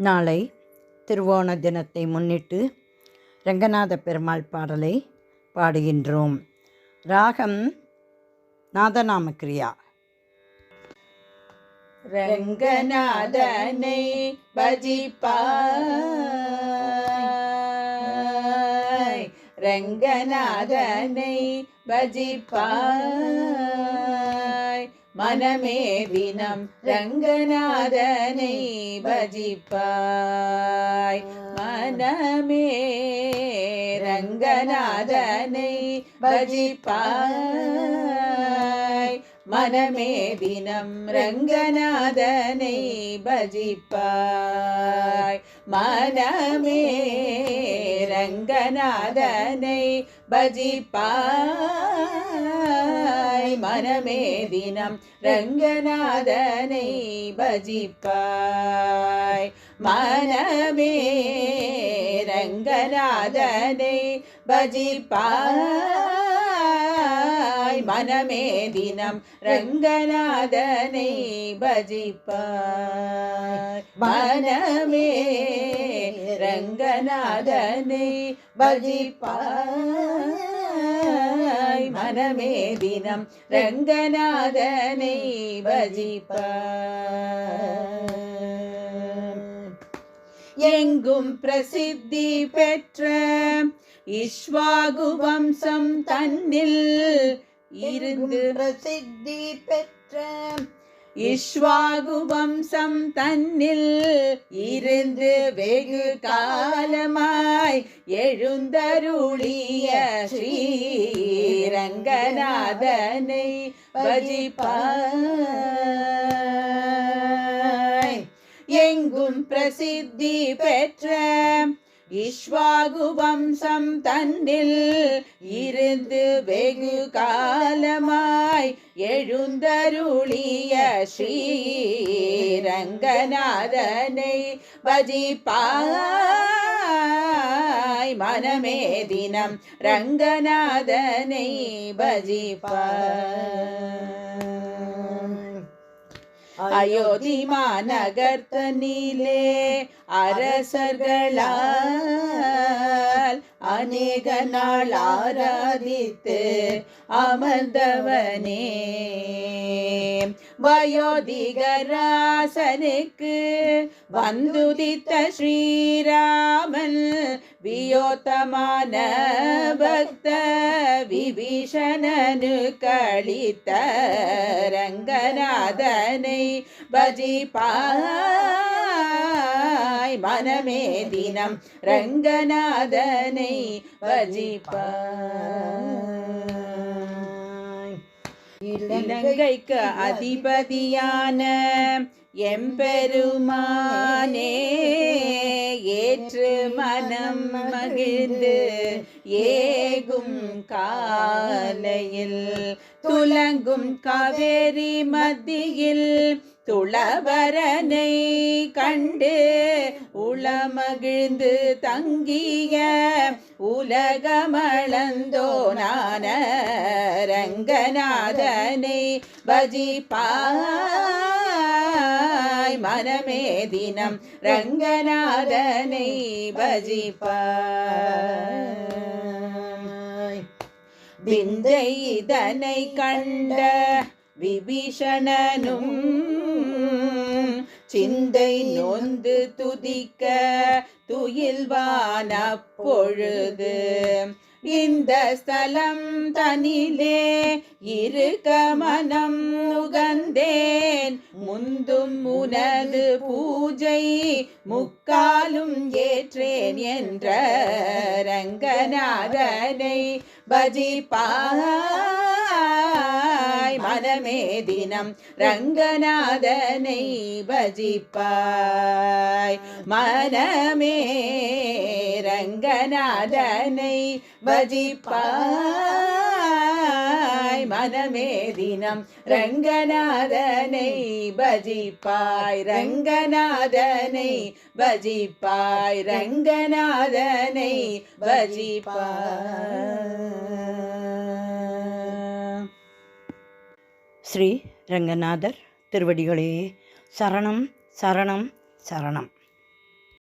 நாளை திருவோண தினத்தை முன்னிட்டு ரங்கநாத பெருமாள் பாடலை பாடுகின்றோம். ராகம் நாதநாமக்கிரியா. ரங்கநாதனை பஜிப்பாய், ரங்கநாதனை பஜிப்பாய், மனமே தினம் ரங்கநாதனை பஜிப்பாய், மனமே ரங்கநாதனை பஜிப்பாய், மனமே தினம் ரங்கநாதனை பஜிப்பாய், மனமே ரங்கநாதனை பஜிப்பாய், மனமே தினம் ரங்கநாதனை பஜிப்பாய், மனமே ரங்கநாதனை பஜிப்பாய், மனமே தினம் ரங்கநாதனை பஜிப்பாய், மனமே ரங்கநாதனை பஜிப்பாய், மனமே தினம் ரங்கநாதனை பஜிப்பாய். எங்கும் பிரசித்தி பெற்ற இஷ்வாகு வம்சம் தன்னில் இருந்து, பிரசித்தி பெற்ற இஷ்வாகு வம்சம் தன்னில் இருந்து வெகு காலமாய் எழுந்தருளிய ஸ்ரீரங்கநாதனை பஜிப்பாய். எங்கும் பிரசித்தி பெற்ற இஷ்வாகு வம்சம் தன்னில் இருந்து வெகு காலமாய் எழுந்தருளிய ஸ்ரீரங்கநாதனை பஜிப்பாய், மனமே தினம் ரங்கநாதனை பஜிப்பாய். அயோத்தி மாநகர்த்தனிலே அரசர்களால் அநேக நாள் ஆராதித்து அமர்ந்தவனே, வயோதிகராசனுக்கு வந்துதித்த ஸ்ரீராமன் வியோத்தமான பக்த விபீஷணனு கழித்த ரங்கநாதனை பஜிப்பாய், மனமே தினம் ரங்கநாதனை பஜிப்பாய். இலங்கைக்கு அதிபதியான எம்பெருமானே, ஏற்று மனம் மகிழ்ந்து ஏகும் காலையில் துலங்கும் காவேரி மத்தியில் துளவரனை கண்டு உளமகிழ்ந்து தங்கிய உலகமளந்தோனான ரங்கநாதனை பஜிப்பாய், மனமே தினம் ரங்கநாதனை பஜிப்பாய். விந்தை இதனை கண்ட விபீஷணனும் சிந்தை நொந்து துதிக்க துயில்வான பொழுது, இந்த ஸ்தலம் தனிலே இருக்க மனம் உகந்தேன், முந்தும் உனது பூஜை முக்காலும் ஏற்றேன் என்ற ரங்கநாதனை பஜிப்பாய், மனமே தினம் ரங்கநாதனை பஜிப்பாய், மனமே ரங்கநாதனை பஜிப்பாய், மனமே தினம் ரங்கநாதனை பஜிப்பாய், ரங்கநாதனை பஜிப்பாய், ரங்கநாதனை பஜிப்பாய். ஸ்ரீ ரங்கநாதர் திருவடிகளே சரணம் சரணம் சரணம்.